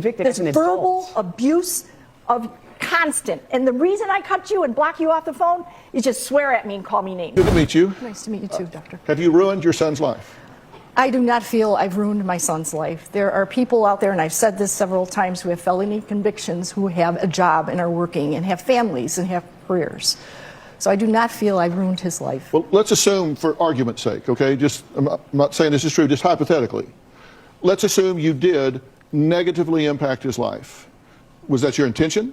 This verbal abuse of constant. And the reason I cut you and block you off the phone is just swear at me and call me names. Good to meet you. Nice to meet you too, Doctor. Have you ruined your son's life? I do not feel I've ruined my son's life. There are people out there, and I've said this several times, who have felony convictions, who have a job and are working and have families and have careers. So I do not feel I've ruined his life. Well, let's assume, for argument's sake, okay, I'm not saying this is true, just hypothetically. Let's assume you did negatively impact his life. Was that your intention?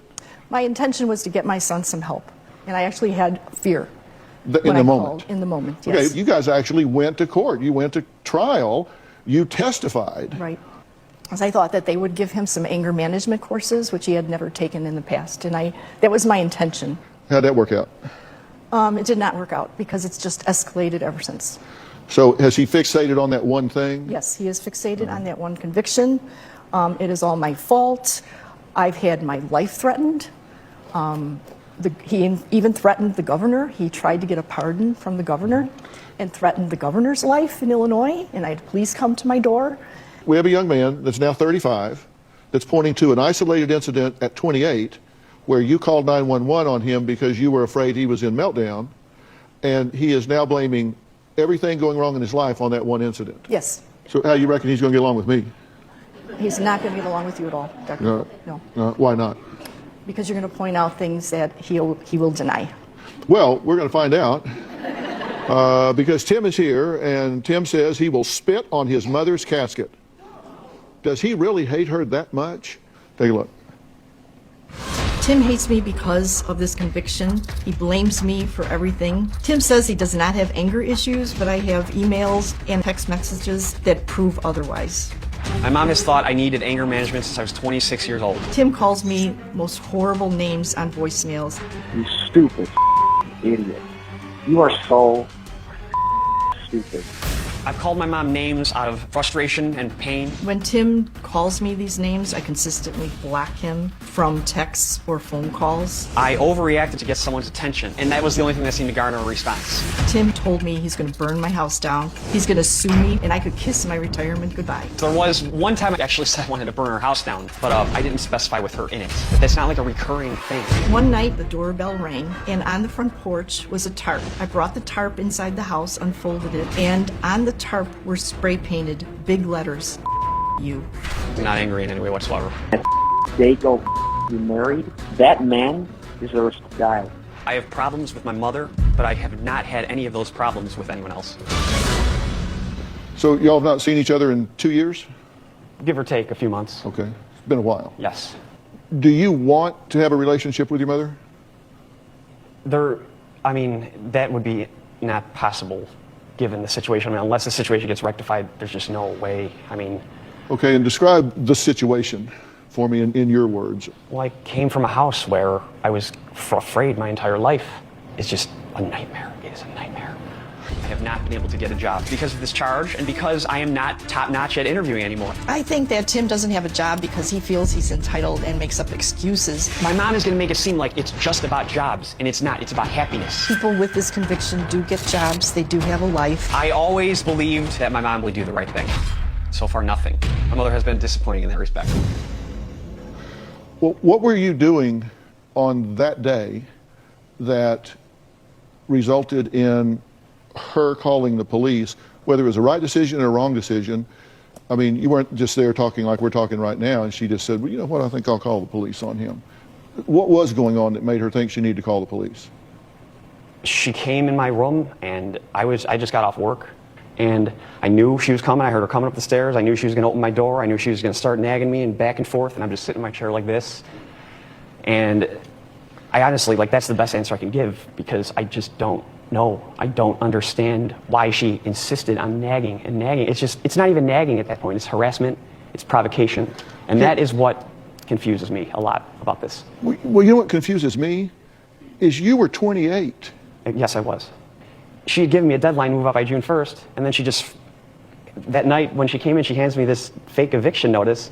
My intention was to get my son some help, and I actually had fear. In the moment? In the moment, yes. Okay, you guys actually went to court. You went to trial. You testified. Right. Because I thought that they would give him some anger management courses, which he had never taken in the past, and that was my intention. How'd that work out? It did not work out because it's just escalated ever since. So has he fixated on that one thing? Yes, he is fixated on that one conviction. It is all my fault. I've had my life threatened. He even threatened the governor. He tried to get a pardon from the governor and threatened the governor's life in Illinois, and I had police come to my door. We have a young man that's now 35 that's pointing to an isolated incident at 28 where you called 911 on him because you were afraid he was in meltdown, and he is now blaming everything going wrong in his life on that one incident. Yes. So how you reckon he's going to get along with me? He's not going to get along with you at all, Doctor. No. Why not? Because you're going to point out things that he will deny. Well, we're going to find out because Tim is here, and Tim says he will spit on his mother's casket. Does he really hate her that much? Take a look. Tim hates me because of this conviction. He blames me for everything. Tim says he does not have anger issues, but I have emails and text messages that prove otherwise. My mom has thought I needed anger management since I was 26 years old. Tim calls me most horrible names on voicemails. You stupid idiot. You are so stupid. I've called my mom names out of frustration and pain. When Tim calls me these names, I consistently block him from texts or phone calls. I overreacted to get someone's attention, and that was the only thing that seemed to garner a response. Tim told me he's going to burn my house down, he's going to sue me, and I could kiss my retirement goodbye. There was one time I actually said I wanted to burn her house down, but I didn't specify with her in it. But that's not like a recurring thing. One night, the doorbell rang, and on the front porch was a tarp. I brought the tarp inside the house, unfolded it, and on the tarp were spray painted big letters, you. I'm not angry in any way whatsoever. They go, you married? That man deserves to die. I have problems with my mother, but I have not had any of those problems with anyone else. So y'all have not seen each other in 2 years? Give or take a few months. Okay. It's been a while. Yes. Do you want to have a relationship with your mother? That would be not possible given the situation. Unless the situation gets rectified, there's just no way. Okay, and describe the situation for me in your words. Well, I came from a house where I was afraid my entire life. It's just a nightmare. It is a nightmare. I have not been able to get a job because of this charge and because I am not top-notch at interviewing anymore. I think that Tim doesn't have a job because he feels he's entitled and makes up excuses. My mom is going to make it seem like it's just about jobs, and it's not. It's about happiness. People with this conviction do get jobs. They do have a life. I always believed that my mom would do the right thing. So far, nothing. My mother has been disappointing in that respect. Well, what were you doing on that day that resulted in her calling the police, whether it was a right decision or a wrong decision? I mean, you weren't just there talking like we're talking right now, and she just said, well, you know what, I think I'll call the police on him. What was going on that made her think she needed to call the police? She came in my room, and I just got off work, and I knew she was coming. I heard her coming up the stairs. I knew she was going to open my door. I knew she was going to start nagging me and back and forth, and I'm just sitting in my chair like this. And I honestly, that's the best answer I can give, because I just don't know. I don't understand why she insisted on nagging and nagging. It's not even nagging at that point. It's harassment. It's provocation. And that is what confuses me a lot about this. Well, you know what confuses me? Is you were 28. Yes, I was. She had given me a deadline to move out by June 1st, and then that night when she came in, she hands me this fake eviction notice,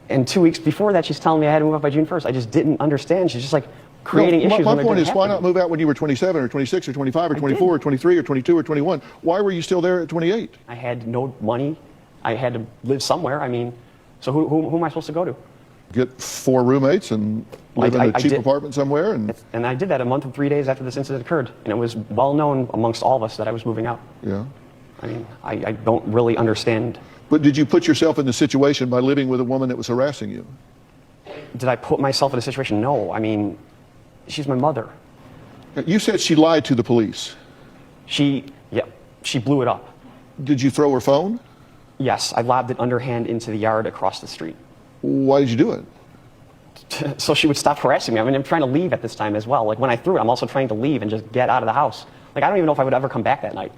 and 2 weeks before that, she's telling me I had to move out by June 1st. I just didn't understand. She's just creating issues. My point is, why not move out when you were 27 or 26 or 25 or 24 or 23 or 22 or 21? Why were you still there at 28? I had no money. I had to live somewhere. So who am I supposed to go to? get 4 roommates and live in a cheap did. apartment somewhere? And I did that a month and 3 days after this incident occurred. And it was well known amongst all of us that I was moving out. Yeah. I mean, I don't really understand. But did you put yourself in the situation by living with a woman that was harassing you? Did I put myself in a situation? No. I mean, she's my mother. You said she lied to the police. She blew it up. Did you throw her phone? Yes, I lobbed it underhand into the yard across the street. Why did you do it? So she would stop harassing me. I mean, I'm trying to leave at this time as well. Like when I threw it, I'm also trying to leave and just get out of the house. Like I don't even know if I would ever come back that night.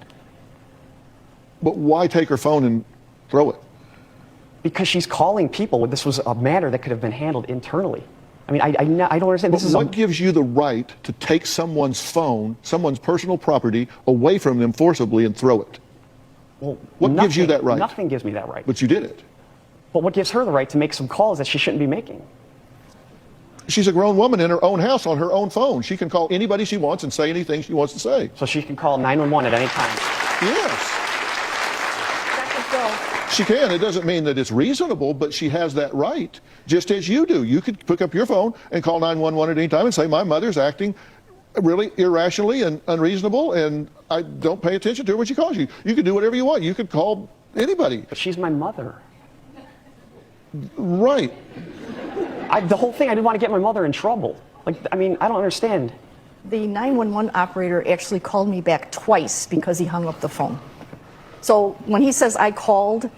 But why take her phone and throw it? Because she's calling people. This was a matter that could have been handled internally. I mean, I don't understand. This is what gives you the right to take someone's phone, someone's personal property, away from them forcibly and throw it? Well, what gives you that right? Nothing gives me that right. But you did it. But what gives her the right to make some calls that she shouldn't be making? She's a grown woman in her own house on her own phone. She can call anybody she wants and say anything she wants to say. So she can call 911 at any time. Yes. She can. It doesn't mean that it's reasonable, but she has that right, just as you do. You could pick up your phone and call 911 at any time and say, my mother's acting really irrationally and unreasonable, and I don't pay attention to her when she calls you. You can do whatever you want. You could call anybody. But she's my mother. Right. The whole thing, I didn't want to get my mother in trouble. Like, I mean, I don't understand. The 911 operator actually called me back twice because he hung up the phone. So when he says I called,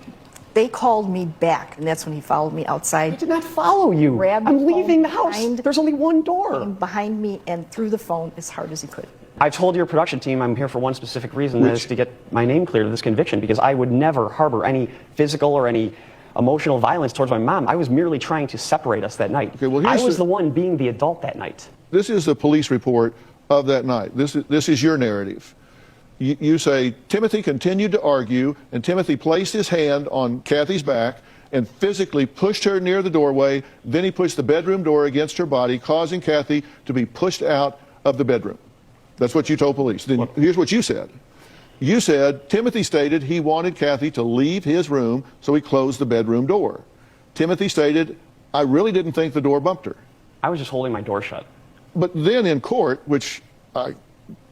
they called me back, and that's when he followed me outside. I did not follow you. Grabbed I'm the leaving the phone house. behind- There's only one door. Came behind me and threw the phone as hard as he could. I told your production team I'm here for one specific reason, that is to get my name cleared of this conviction, because I would never harbor any physical or any emotional violence towards my mom. I was merely trying to separate us that night. Okay, well, I was the one being the adult that night. This is the police report of that night. This is your narrative. You say, Timothy continued to argue, and Timothy placed his hand on Kathy's back and physically pushed her near the doorway. Then he pushed the bedroom door against her body, causing Kathy to be pushed out of the bedroom. That's what you told police. Then here's what you said. You said, Timothy stated he wanted Kathy to leave his room, so he closed the bedroom door. Timothy stated, I really didn't think the door bumped her. I was just holding my door shut. But then in court, which I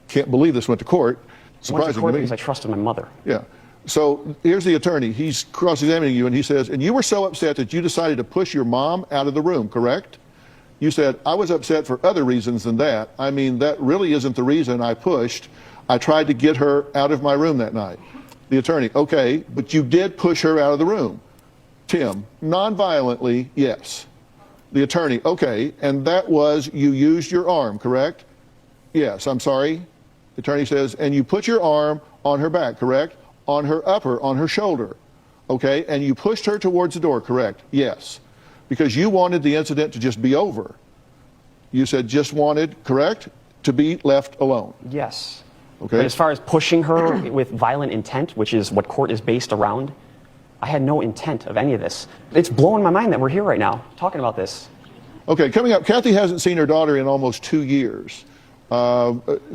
can't believe this went to court, I went to surprising court to me. because I trusted my mother. Yeah. So here's the attorney. He's cross-examining you, and he says, and you were so upset that you decided to push your mom out of the room, correct? You said, I was upset for other reasons than that. I mean, that really isn't the reason I pushed. I tried to get her out of my room that night. The attorney, okay, but you did push her out of the room. Tim, non-violently, yes. The attorney, okay, and that was you used your arm, correct? Yes, I'm sorry. The attorney says, and you put your arm on her back, correct? On her upper, on her shoulder, okay? And you pushed her towards the door, correct? Yes. Because you wanted the incident to just be over. You said just wanted, correct? To be left alone. Yes. Okay. But as far as pushing her with violent intent, which is what court is based around, I had no intent of any of this. It's blowing my mind that we're here right now talking about this. Okay, coming up, Kathy hasn't seen her daughter in almost 2 years.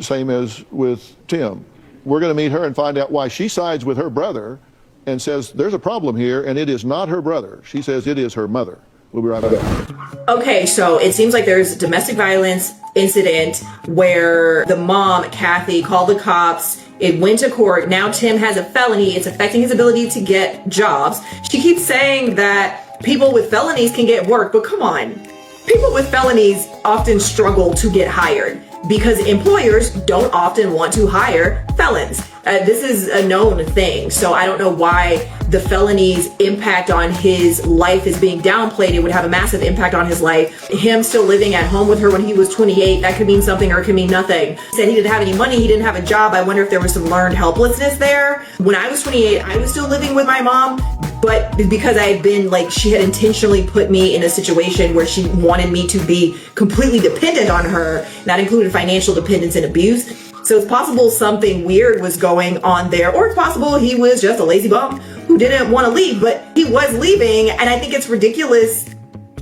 Same as with Tim. We're going to meet her and find out why she sides with her brother and says there's a problem here, and it is not her brother. She says it is her mother. We'll be right back. Okay, so it seems like there's a domestic violence incident where the mom, Kathy, called the cops. It went to court. Now Tim has a felony. It's affecting his ability to get jobs. She keeps saying that people with felonies can get work, but come on. People with felonies often struggle to get hired because employers don't often want to hire felons. This is a known thing, so I don't know why the felony's impact on his life is being downplayed. It would have a massive impact on his life. Him still living at home with her when he was 28, that could mean something or it could mean nothing. He said he didn't have any money, he didn't have a job. I wonder if there was some learned helplessness there. When I was 28, I was still living with my mom, but because I had been she had intentionally put me in a situation where she wanted me to be completely dependent on her. That included financial dependence and abuse. So it's possible something weird was going on there, or it's possible he was just a lazy bum who didn't want to leave, but he was leaving. And I think it's ridiculous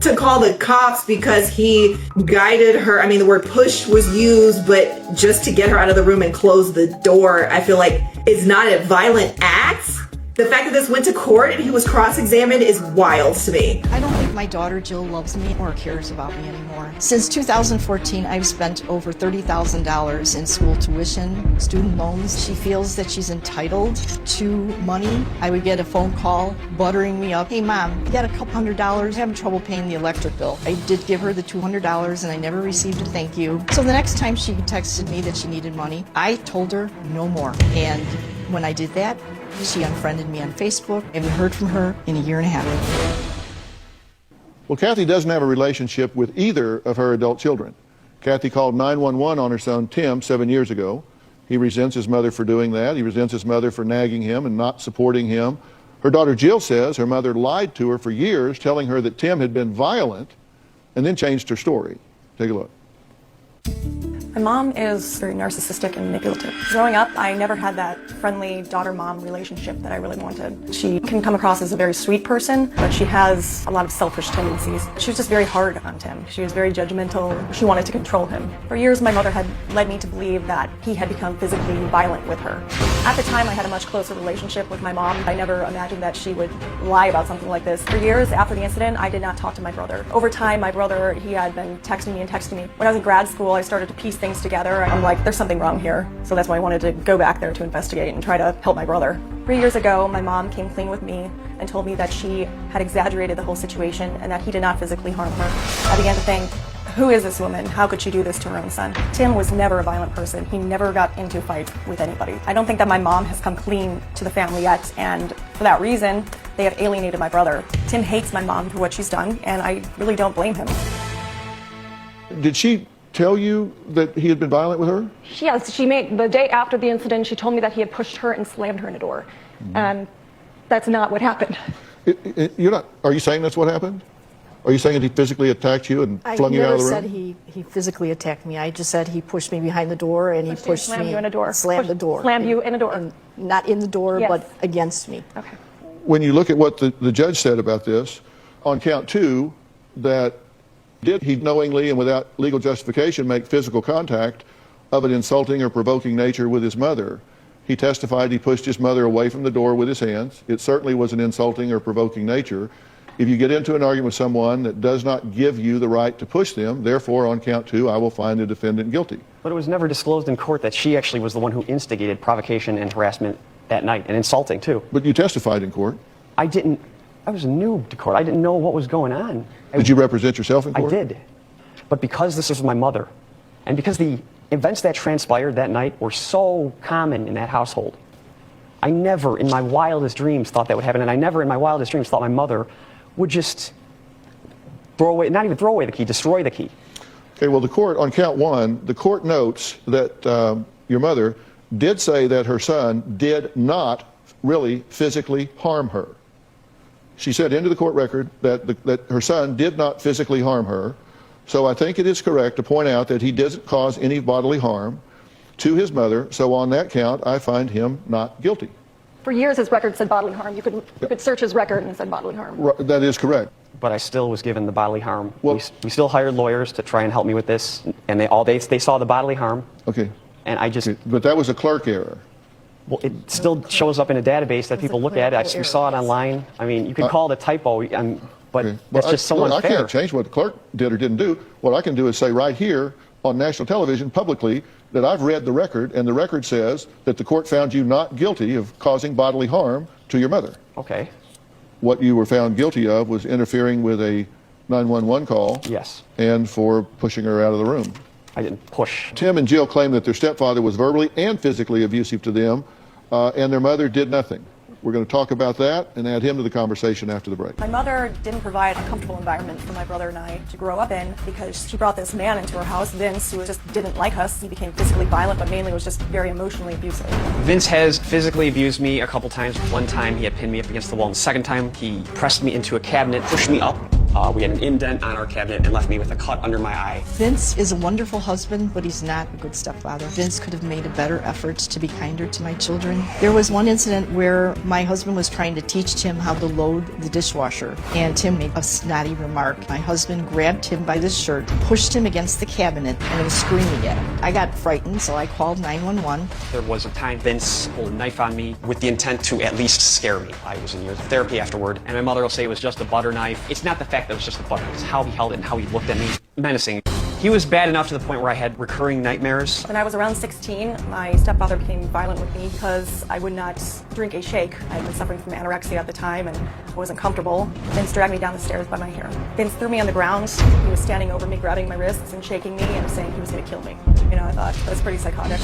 to call the cops because he guided her. I mean, the word push was used, but just to get her out of the room and close the door, I feel like it's not a violent act. The fact that this went to court and he was cross-examined is wild to me. I don't think my daughter Jill loves me or cares about me anymore. Since 2014, I've spent over $30,000 in school tuition, student loans. She feels that she's entitled to money. I would get a phone call buttering me up. Hey mom, you got a couple $100, I'm having trouble paying the electric bill. I did give her the $200 and I never received a thank you. So the next time she texted me that she needed money, I told her no more. And when I did that, she unfriended me on Facebook. I haven't heard from her in a year and a half. Well, Kathy doesn't have a relationship with either of her adult children. Kathy called 911 on her son Tim 7 years ago. He resents his mother for doing that. He resents his mother for nagging him and not supporting him. Her daughter Jill says her mother lied to her for years, telling her that Tim had been violent, and then changed her story. Take a look. My mom is very narcissistic and manipulative. Growing up, I never had that friendly daughter-mom relationship that I really wanted. She can come across as a very sweet person, but she has a lot of selfish tendencies. She was just very hard on Tim. She was very judgmental. She wanted to control him. For years, my mother had led me to believe that he had become physically violent with her. At the time, I had a much closer relationship with my mom. I never imagined that she would lie about something like this. For years after the incident, I did not talk to my brother. Over time, my brother, he had been texting me. When I was in grad school, I started to piece things together. I'm like, there's something wrong here. So that's why I wanted to go back there to investigate and try to help my brother. 3 years ago, my mom came clean with me and told me that she had exaggerated the whole situation and that he did not physically harm her. I began to think, who is this woman? How could she do this to her own son? Tim was never a violent person. He never got into a fight with anybody. I don't think that my mom has come clean to the family yet, and for that reason, they have alienated my brother. Tim hates my mom for what she's done, and I really don't blame him. Did she tell you that he had been violent with her? Yes, the day after the incident, she told me that he had pushed her and slammed her in a door. And that's not what happened. Are you saying that's what happened? Are you saying that he physically attacked you and flung you out of the room? I never said he physically attacked me. I just said he pushed me behind the door and he pushed me. Slammed you in a door. Slammed the door. Slammed you in a door. And not in the door, Yes. but against me. Okay. When you look at what the judge said about this, on count 2, that did he knowingly and without legal justification make physical contact of an insulting or provoking nature with his mother? He testified he pushed his mother away from the door with his hands. It certainly was an insulting or provoking nature. If you get into an argument with someone that does not give you the right to push them, therefore, on count 2, I will find the defendant guilty. But it was never disclosed in court that she actually was the one who instigated provocation and harassment that night, and insulting too. But you testified in court. I was new to court. I didn't know what was going on. Did you represent yourself in court? I did. But because this was my mother, and because the events that transpired that night were so common in that household, I never in my wildest dreams thought that would happen, and I never in my wildest dreams thought my mother would just not even throw away the key, destroy the key. Okay, well, the court, on count 1, the court notes that your mother did say that her son did not really physically harm her. She said into the court record that her son did not physically harm her. So I think it is correct to point out that he doesn't cause any bodily harm to his mother. So on that count, I find him not guilty. For years, his record said bodily harm. You could search his record and it said bodily harm. That is correct. But I still was given the bodily harm. Well, we still hired lawyers to try and help me with this, and they saw the bodily harm. Okay. And I just... But that was a clerk error. Well, it still shows up in a database that people look at. We saw it online. I mean, you could call it a typo, but Okay. that's just so unfair. I can't change what the clerk did or didn't do. What I can do is say right here on national television publicly that I've read the record, and the record says that the court found you not guilty of causing bodily harm to your mother. Okay. What you were found guilty of was interfering with a 911 call. Yes. And for pushing her out of the room. I didn't push. Tim and Jill claim that their stepfather was verbally and physically abusive to them, and their mother did nothing. We're going to talk about that and add him to the conversation after the break. My mother didn't provide a comfortable environment for my brother and I to grow up in because she brought this man into her house, Vince, who just didn't like us. He became physically violent, but mainly was just very emotionally abusive. Vince has physically abused me a couple times. One time he had pinned me up against the wall, and the second time he pressed me into a cabinet, pushed me up, We had an indent on our cabinet and left me with a cut under my eye. Vince is a wonderful husband, but he's not a good stepfather. Vince could have made a better effort to be kinder to my children. There was one incident where my husband was trying to teach Tim how to load the dishwasher, and Tim made a snotty remark. My husband grabbed Tim by the shirt, pushed him against the cabinet, and was screaming at him. I got frightened, so I called 911. There was a time Vince pulled a knife on me with the intent to at least scare me. I was in years of therapy afterward, and my mother will say it was just a butter knife. It's not the fact that it was just a butter knife, it's how he held it and how he looked at me. Menacing. He was bad enough to the point where I had recurring nightmares. When I was around 16, my stepfather became violent with me because I would not drink a shake. I had been suffering from anorexia at the time and I wasn't comfortable. Vince dragged me down the stairs by my hair. Vince threw me on the ground. He was standing over me, grabbing my wrists and shaking me and saying he was going to kill me. You know, I thought that was pretty psychotic.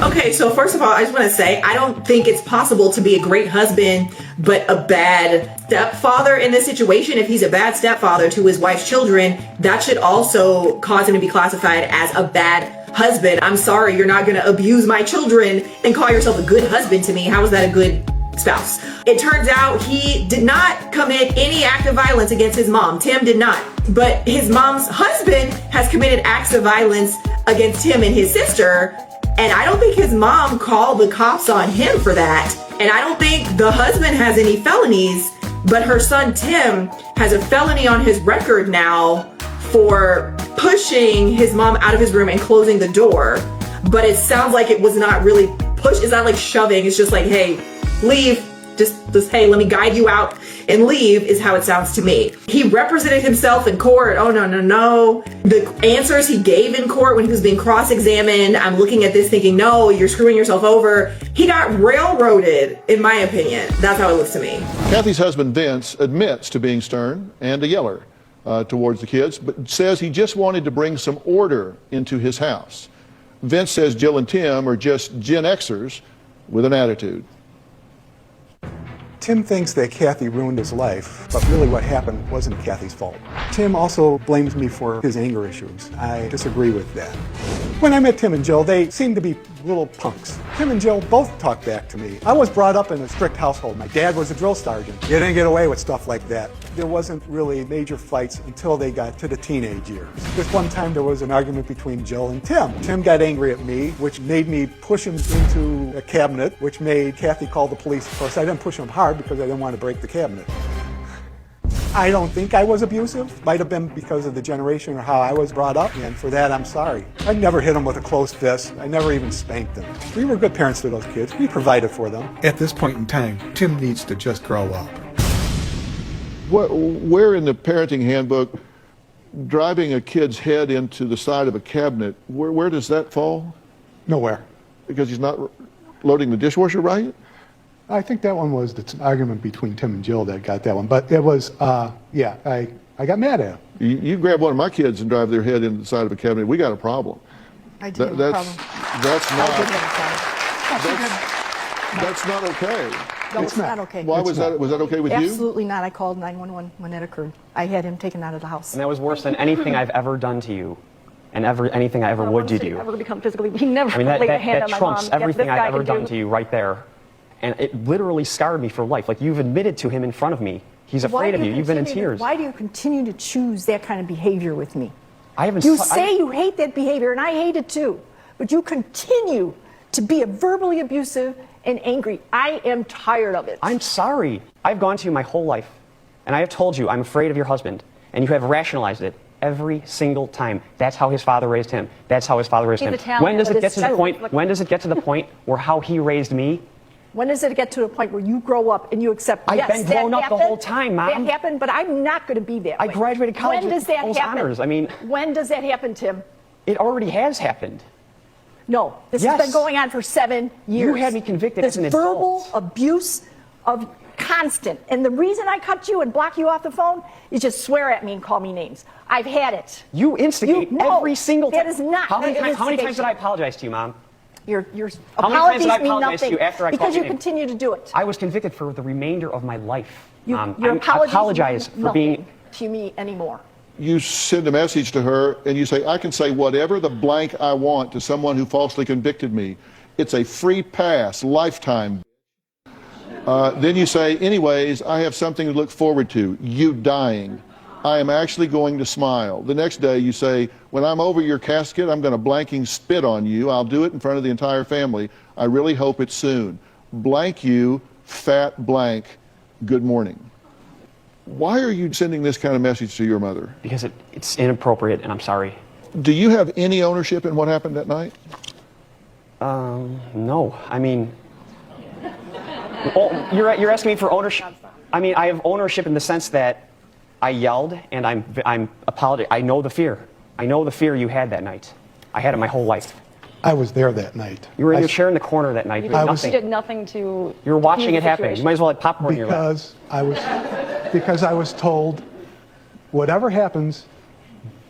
Okay, so first of all, I just want to say, I don't think it's possible to be a great husband, but a bad stepfather in this situation. If he's a bad stepfather to his wife's children, that should also cause him to be classified as a bad husband. I'm sorry, you're not going to abuse my children and call yourself a good husband to me. How is that a good spouse? It turns out he did not commit any act of violence against his mom. Tim did not. But his mom's husband has committed acts of violence against him and his sister. And I don't think his mom called the cops on him for that. And I don't think the husband has any felonies, but her son Tim has a felony on his record now for pushing his mom out of his room and closing the door. But it sounds like it was not really push. It's not like shoving. It's just like, hey, leave. Just hey, let me guide you out and leave is how it sounds to me. He represented himself in court. Oh, no. The answers he gave in court when he was being cross-examined, I'm looking at this thinking, no, you're screwing yourself over. He got railroaded, in my opinion. That's how it looks to me. Kathy's husband, Vince, admits to being stern and a yeller towards the kids, but says he just wanted to bring some order into his house. Vince says Jill and Tim are just Gen Xers with an attitude. Tim thinks that Kathy ruined his life, but really what happened wasn't Kathy's fault. Tim also blames me for his anger issues. I disagree with that. When I met Tim and Jill, they seemed to be little punks. Tim and Jill both talked back to me. I was brought up in a strict household. My dad was a drill sergeant. You didn't get away with stuff like that. There wasn't really major fights until they got to the teenage years. This one time there was an argument between Jill and Tim. Tim got angry at me, which made me push him into a cabinet, which made Kathy call the police. Of course, I didn't push him hard because I didn't want to break the cabinet. I don't think I was abusive. Might have been because of the generation or how I was brought up, and for that I'm sorry. I never hit them with a closed fist. I never even spanked them. We were good parents to those kids. We provided for them. At this point in time, Tim needs to just grow up. Where in the parenting handbook, driving a kid's head into the side of a cabinet, where does that fall? Nowhere. Because he's not loading the dishwasher right? I think that one was the argument between Tim and Jill that got that one. But it was, I got mad at him. You grab one of my kids and drive their head into the side of a cabinet, we got a problem. I did have a problem. That's not, I did have a problem. that's not okay. No, it's not okay. Why was that okay with you? Absolutely not. I called 911 when that occurred. I had him taken out of the house. And that was worse than anything I've ever done to you. And anything I ever would do to you. Never become physically. He never I mean, laid a hand that on my trumps mom. everything Yes, this guy I've ever can done do. to you right there. And it literally scarred me for life. Like, you've admitted to him in front of me. He's afraid of you. You've been in tears. Why do you continue to choose that kind of behavior with me? I haven't. You say you hate that behavior, and I hate it too. But you continue to be verbally abusive and angry. I am tired of it. I'm sorry. I've gone to you my whole life, and I have told you I'm afraid of your husband, and you have rationalized it every single time. That's how his father raised him. That's how his father raised him. When does it get to the point? When does it get to the point where how he raised me? When does it get to a point where you grow up and you accept, I've been grown up the whole time, Mom. That happened, but I'm not going to be that way. I graduated college when does with that those happen? honors. I mean, when does that happen, Tim? It already has happened. No, this has been going on for 7 years. You had me convicted as an adult. Verbal abuse of constant. And the reason I cut you and block you off the phone is just swear at me and call me names. I've had it. You instigate every single time. That is not. How many times did I apologize to you, Mom? Your How many times apologies did I mean apologize to nothing you after I because called you your name? continue to do it. I was convicted for the remainder of my life. Your I apologies apologize mean for being. nothing to me anymore. You send a message to her and you say, I can say whatever the blank I want to someone who falsely convicted me. It's a free pass, lifetime. Then you say, anyways, I have something to look forward to, you dying. I am actually going to smile. The next day you say, when I'm over your casket, I'm going to blanking spit on you. I'll do it in front of the entire family. I really hope it's soon. Blank you, fat blank, good morning. Why are you sending this kind of message to your mother? Because it's inappropriate, and I'm sorry. Do you have any ownership in what happened that night? No. I mean, you're asking me for ownership. I mean, I have ownership in the sense that I yelled, and I'm apologetic. I know the fear. I know the fear you had that night. I had it my whole life. I was there that night. You were in your chair in the corner that night. You Nothing. did nothing to. You were watching defuse it the happen. situation. You might as well have popcorn in your lap. Because I was told, whatever happens,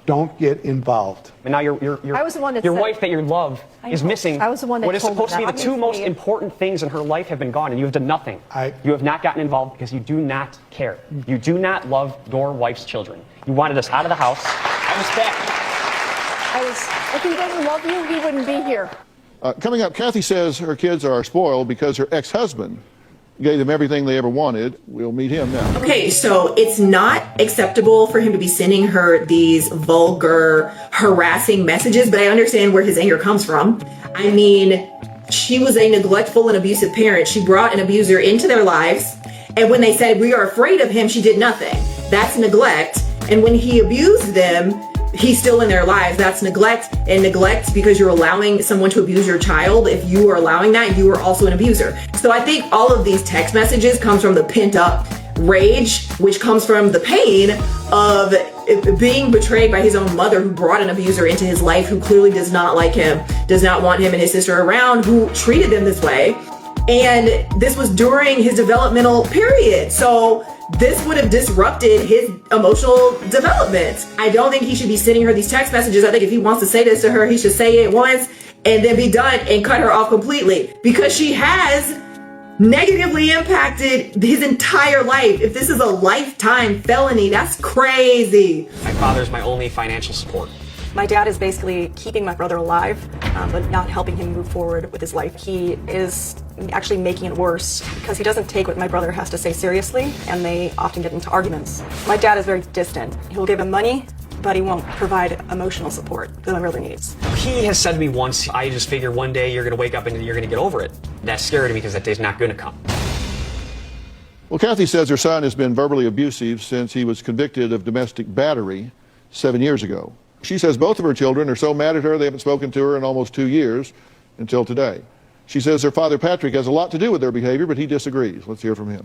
don't get involved. And now your I was the one that your said- wife that you love is missing. I was the one that what is told supposed to be her the that. two most important things in her life have been gone, and you have done nothing. You have not gotten involved because you do not care. You do not love your wife's children. You wanted us out of the house. I respect. If he didn't love you, he wouldn't be here. Coming up, Kathy says her kids are spoiled because her ex-husband gave them everything they ever wanted. We'll meet him now. Okay, so it's not acceptable for him to be sending her these vulgar, harassing messages, but I understand where his anger comes from. I mean, she was a neglectful and abusive parent. She brought an abuser into their lives, and when they said, we are afraid of him, she did nothing. That's neglect. And when he abused them, he's still in their lives. That's neglect. And neglect, because you're allowing someone to abuse your child, if you are allowing that, you are also an abuser. So I think all of these text messages comes from the pent up rage, which comes from the pain of being betrayed by his own mother, who brought an abuser into his life, who clearly does not like him, does not want him and his sister around, who treated them this way. And this was during his developmental period. So this would have disrupted his emotional development. I don't think he should be sending her these text messages. I think if he wants to say this to her, he should say it once and then be done and cut her off completely, because she has negatively impacted his entire life. If this is a lifetime felony, that's crazy. My father's my only financial support. My dad is basically keeping my brother alive, but not helping him move forward with his life. He is actually making it worse because he doesn't take what my brother has to say seriously, and they often get into arguments. My dad is very distant. He'll give him money, but he won't provide emotional support that my brother needs. He has said to me once, I just figure one day you're going to wake up and you're going to get over it. That's scary to me because that day's not going to come. Well, Kathy says her son has been verbally abusive since he was convicted of domestic battery 7 years ago. She says both of her children are so mad at her they haven't spoken to her in almost 2 years until today. She says her father Patrick has a lot to do with their behavior, but he disagrees. Let's hear from him.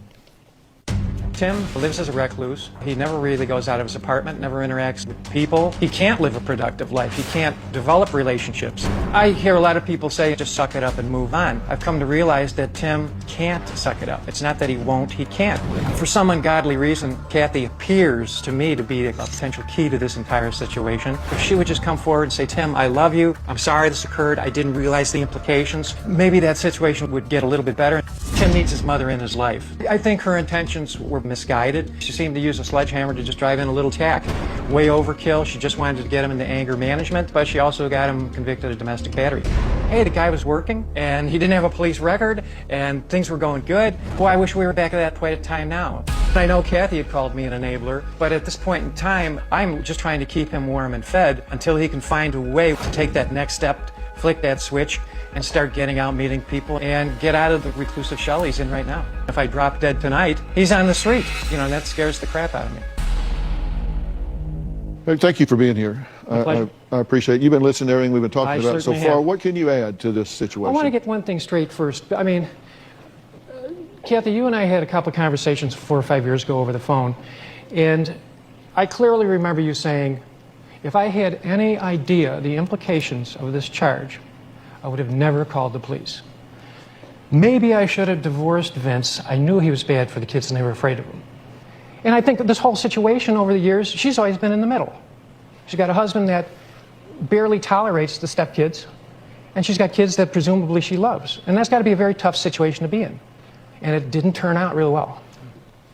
Tim lives as a recluse. He never really goes out of his apartment, never interacts with people. He can't live a productive life. He can't develop relationships. I hear a lot of people say, just suck it up and move on. I've come to realize that Tim can't suck it up. It's not that he won't, he can't. For some ungodly reason, Kathy appears to me to be a potential key to this entire situation. If she would just come forward and say, Tim, I love you. I'm sorry this occurred. I didn't realize the implications. Maybe that situation would get a little bit better. Tim needs his mother in his life. I think her intentions were misguided. She seemed to use a sledgehammer to just drive in a little tack. Way overkill. She just wanted to get him into anger management, but she also got him convicted of domestic battery. Hey, the guy was working, and he didn't have a police record, and things were going good. Boy, I wish we were back at that point of time now. I know Kathy had called me an enabler, but at this point in time, I'm just trying to keep him warm and fed until he can find a way to take that next step, flick that switch, and start getting out, meeting people, and get out of the reclusive shell he's in right now. If I drop dead tonight, he's on the street. You know, and that scares the crap out of me. Thank you for being here. I appreciate it. You've been listening to everything we've been talking about so far. have. What can you add to this situation? I want to get one thing straight first. I mean, Kathy, you and I had a couple of conversations 4 or 5 years ago over the phone, and I clearly remember you saying, if I had any idea the implications of this charge, I would have never called the police. Maybe I should have divorced Vince. I knew he was bad for the kids and they were afraid of him. And I think that this whole situation over the years, she's always been in the middle. She's got a husband that barely tolerates the stepkids, and she's got kids that presumably she loves. And that's got to be a very tough situation to be in. And it didn't turn out real well.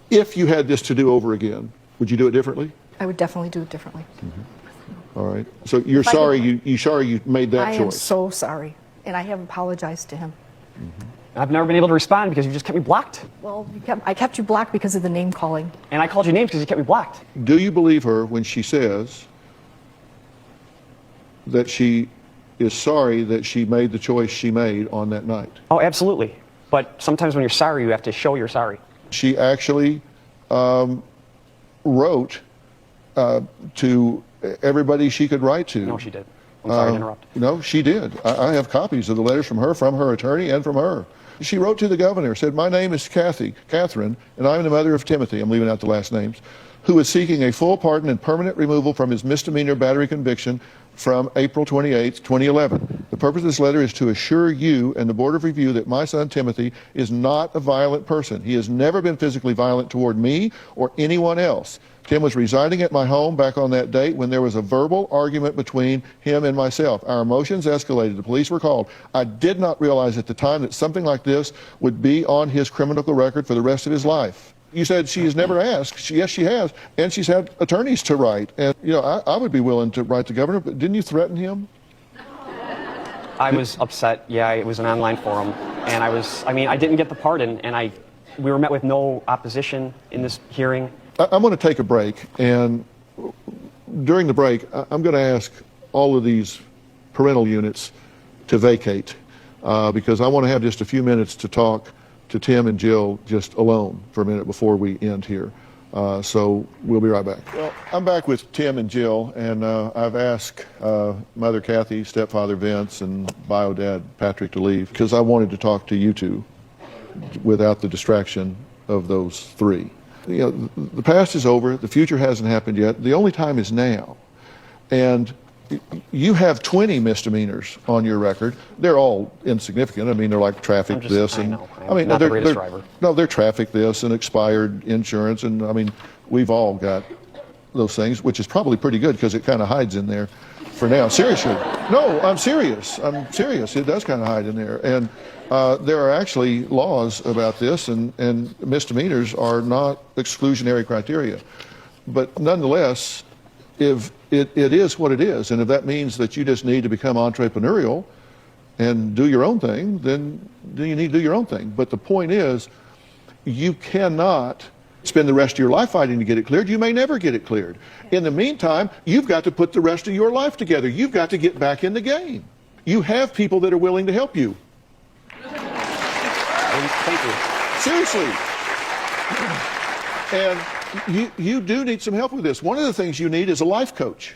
If you had this to do over again, would you do it differently? I would definitely do it differently. All right. So you're sorry you made that choice. I am so sorry, and I have apologized to him. I've never been able to respond because you just kept me blocked. Well, I kept you blocked because of the name calling. And I called you names because you kept me blocked. Do you believe her when she says that she is sorry that she made the choice she made on that night? Oh, absolutely. But sometimes when you're sorry, you have to show you're sorry. She actually wrote to everybody she could write to. No, she did. I'm sorry to interrupt. No, she did. I have copies of the letters from her attorney, and from her. She wrote to the governor, said, "My name is Catherine, and I'm the mother of Timothy," I'm leaving out the last names, "who is seeking a full pardon and permanent removal from his misdemeanor battery conviction from April 28, 2011. The purpose of this letter is to assure you and the Board of Review that my son Timothy is not a violent person. He has never been physically violent toward me or anyone else. Tim was residing at my home back on that date when there was a verbal argument between him and myself. Our emotions escalated. The police were called. I did not realize at the time that something like this would be on his criminal record for the rest of his life." You said she has never asked. Yes, she has. And she's had attorneys to write. And, you know, I would be willing to write the governor, but didn't you threaten him? I was upset. Yeah, it was an online forum. And I didn't get the pardon, and we were met with no opposition in this hearing. I'm going to take a break, and during the break, I'm going to ask all of these parental units to vacate because I want to have just a few minutes to talk to Tim and Jill just alone for a minute before we end here. So we'll be right back. Well, I'm back with Tim and Jill, and I've asked Mother Kathy, Stepfather Vince, and Bio Dad Patrick to leave because I wanted to talk to you two without the distraction of those three. You know, the past is over. The future hasn't happened yet. The only time is now. And you have 20 misdemeanors on your record. They're all insignificant. I mean, they're like traffic this and I mean, not the greatest driver. No, they're traffic this and expired insurance, and I mean, we've all got those things, which is probably pretty good because it kind of hides in there for now. Seriously. No, I'm serious. I'm serious. It does kind of hide in there. And there are actually laws about this, and misdemeanors are not exclusionary criteria. But nonetheless, if it is what it is, and if that means that you just need to become entrepreneurial and do your own thing, then you need to do your own thing. But the point is, you cannot spend the rest of your life fighting to get it cleared. You may never get it cleared. In the meantime, you've got to put the rest of your life together. You've got to get back in the game. You have people that are willing to help you. Thank you. Seriously. And you do need some help with this. One of the things you need is a life coach.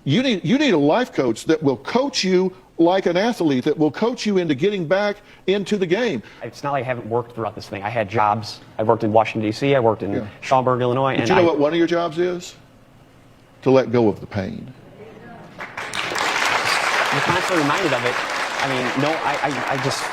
You need a life coach that will coach you like an athlete, that will coach you into getting back into the game. It's not like I haven't worked throughout this thing. I had jobs. I worked in Washington, D.C. I worked in Schaumburg, Illinois. But you know what one of your jobs is? To let go of the pain. You're constantly reminded of it. I mean, no, I just...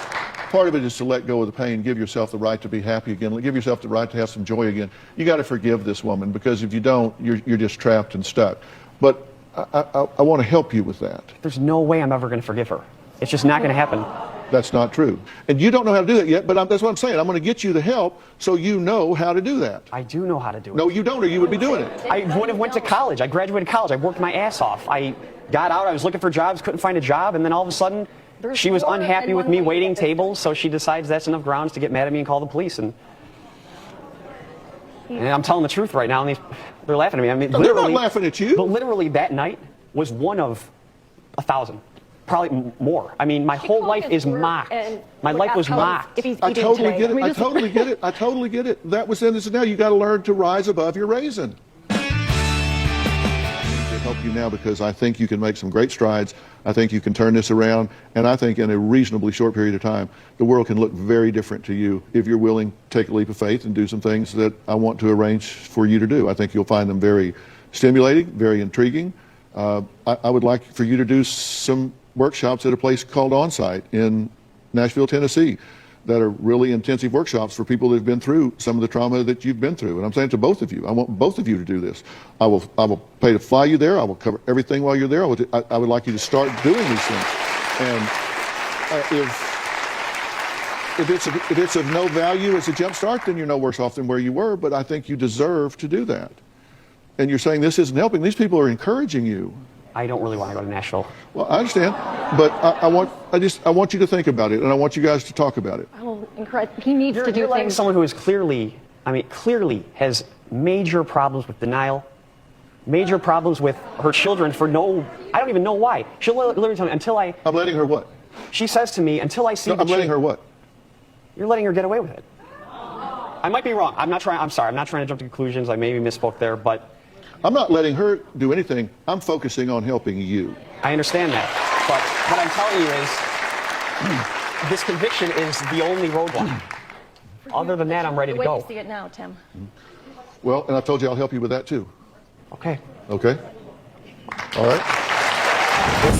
Part of it is to let go of the pain, give yourself the right to be happy again, give yourself the right to have some joy again. You got to forgive this woman, because if you don't, you're just trapped and stuck. But I want to help you with that. There's no way I'm ever going to forgive her. It's just not going to happen. That's not true. And you don't know how to do that yet, but that's what I'm saying. I'm going to get you the help so you know how to do that. I do know how to do it. No, you don't, or you would be doing it. I would have went to college. I graduated college. I worked my ass off. I got out. I was looking for jobs, couldn't find a job, and then all of a sudden, she was unhappy with me waiting tables, so she decides that's enough grounds to get mad at me and call the police. And I'm telling the truth right now, and they're laughing at me. I mean, they're not laughing at you. But literally, that night was one of 1,000, probably more. I mean, my whole life is mocked. My life was mocked. I totally get it. I totally get it. I totally get it. That was then. This is now. You got to learn to rise above your raisin. Help you now, because I think you can make some great strides. I think you can turn this around, and I think in a reasonably short period of time, the world can look very different to you if you're willing to take a leap of faith and do some things that I want to arrange for you to do. I think you'll find them very stimulating, very intriguing. I would like for you to do some workshops at a place called Onsite in Nashville, Tennessee, that are really intensive workshops for people that have been through some of the trauma that you've been through. And I'm saying to both of you, I want both of you to do this. I will pay to fly you there. I will cover everything while you're there. I would like you to start doing these things. And if it's of no value as a jump start, then you're no worse off than where you were. But I think you deserve to do that. And you're saying this isn't helping. These people are encouraging you. I don't really want to go to Nashville. Well, I understand, but I want you to think about it, and I want you guys to talk about it. I will encourage. He needs to do You're letting things. someone who is clearly has major problems with denial, major problems with her children for I don't even know why. She'll literally tell me until I. I'm letting her what? She says to me until I see. No, I'm letting her what? You're letting her get away with it. I might be wrong. I'm sorry. I'm not trying to jump to conclusions. I maybe misspoke there, but. I'm not letting her do anything. I'm focusing on helping you. I understand that. But what I'm telling you is this conviction is the only roadblock. Other than that, I'm ready to Wait go. to see it now, Tim. Well, and I told you I'll help you with that too. Okay. Okay? All right.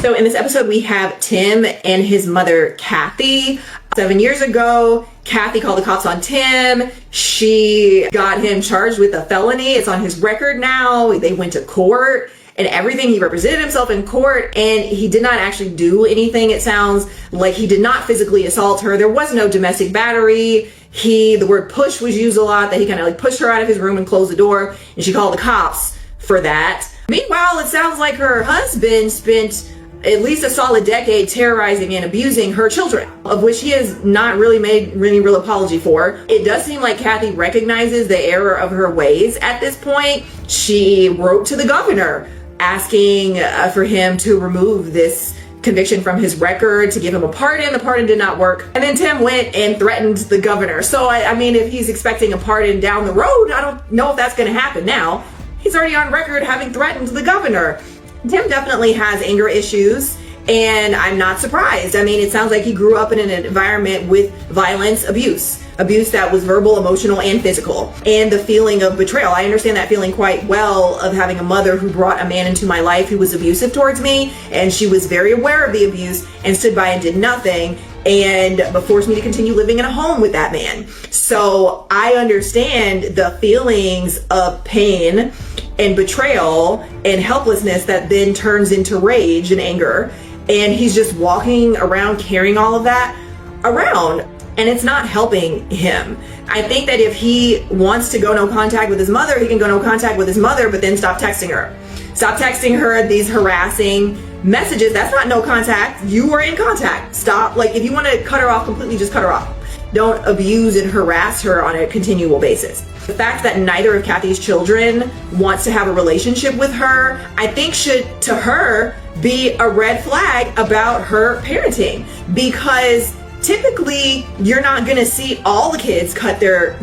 So in this episode, we have Tim and his mother, Kathy. 7 years ago, Kathy called the cops on Tim. She got him charged with a felony. It's on his record now. They went to court and everything. He represented himself in court, and he did not actually do anything. It sounds like he did not physically assault her. There was no domestic battery. The word push was used a lot, that he kind of like pushed her out of his room and closed the door, and she called the cops for that. Meanwhile, it sounds like her husband spent at least a solid decade terrorizing and abusing her children, of which he has not really made any real apology for. It does seem like Kathy recognizes the error of her ways at this point. She wrote to the governor asking for him to remove this conviction from his record, to give him a pardon. The pardon did not work. And then Tim went and threatened the governor. So, I mean, if he's expecting a pardon down the road, I don't know if that's going to happen now. He's already on record having threatened the governor. Tim definitely has anger issues, and I'm not surprised. I mean, it sounds like he grew up in an environment with violence, abuse that was verbal, emotional, and physical, and the feeling of betrayal. I understand that feeling quite well, of having a mother who brought a man into my life who was abusive towards me, and she was very aware of the abuse and stood by and did nothing, and forced me to continue living in a home with that man. So I understand the feelings of pain and betrayal and helplessness that then turns into rage and anger. And he's just walking around carrying all of that around, and it's not helping him. I think that if he wants to go no contact with his mother, he can go no contact with his mother, but then stop texting her. Stop texting her these harassing messages. That's not no contact. You were in contact. Stop. Like, if you want to cut her off completely, just cut her off. Don't abuse and harass her on a continual basis. The fact that neither of Kathy's children wants to have a relationship with her, I think should, to her, be a red flag about her parenting, because typically you're not going to see all the kids cut their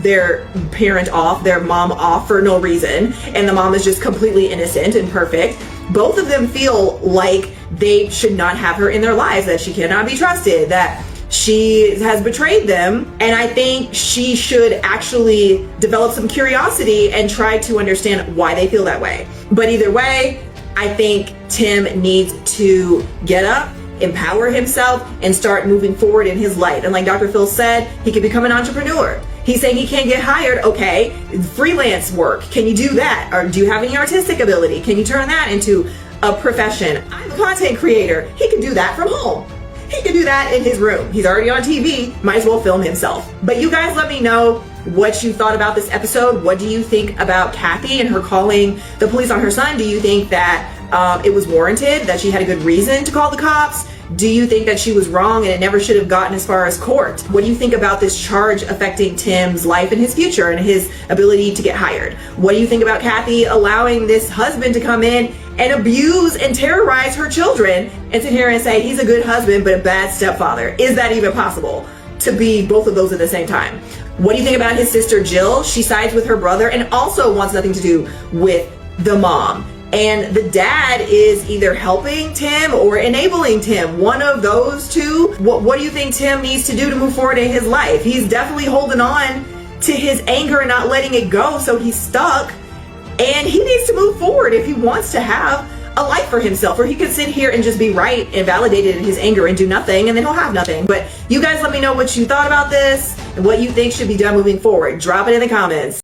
parent off, their mom off for no reason, and the mom is just completely innocent and perfect. Both of them feel like they should not have her in their lives, that she cannot be trusted, that she has betrayed them, and I think she should actually develop some curiosity and try to understand why they feel that way. But either way, I think Tim needs to get up, empower himself, and start moving forward in his life. And like Dr. Phil said, he could become an entrepreneur. He's saying he can't get hired. Okay, freelance work. Can you do that? Or do you have any artistic ability? Can you turn that into a profession? I'm a content creator. He can do that from home. He can do that in his room. He's already on TV. Might as well film himself. But you guys let me know what you thought about this episode. What do you think about Kathy and her calling the police on her son? Do you think that it was warranted, that she had a good reason to call the cops? Do you think that she was wrong and it never should have gotten as far as court? What do you think about this charge affecting Tim's life and his future and his ability to get hired? What do you think about Kathy allowing this husband to come in and abuse and terrorize her children and sit here and say he's a good husband but a bad stepfather? Is that even possible, to be both of those at the same time? What do you think about his sister Jill? She sides with her brother and also wants nothing to do with the mom. And the dad is either helping Tim or enabling Tim. One of those two. What do you think Tim needs to do to move forward in his life? He's definitely holding on to his anger and not letting it go, so he's stuck. And he needs to move forward if he wants to have a life for himself, or he could sit here and just be right and validated in his anger and do nothing, and then he'll have nothing. But you guys let me know what you thought about this and what you think should be done moving forward. Drop it in the comments.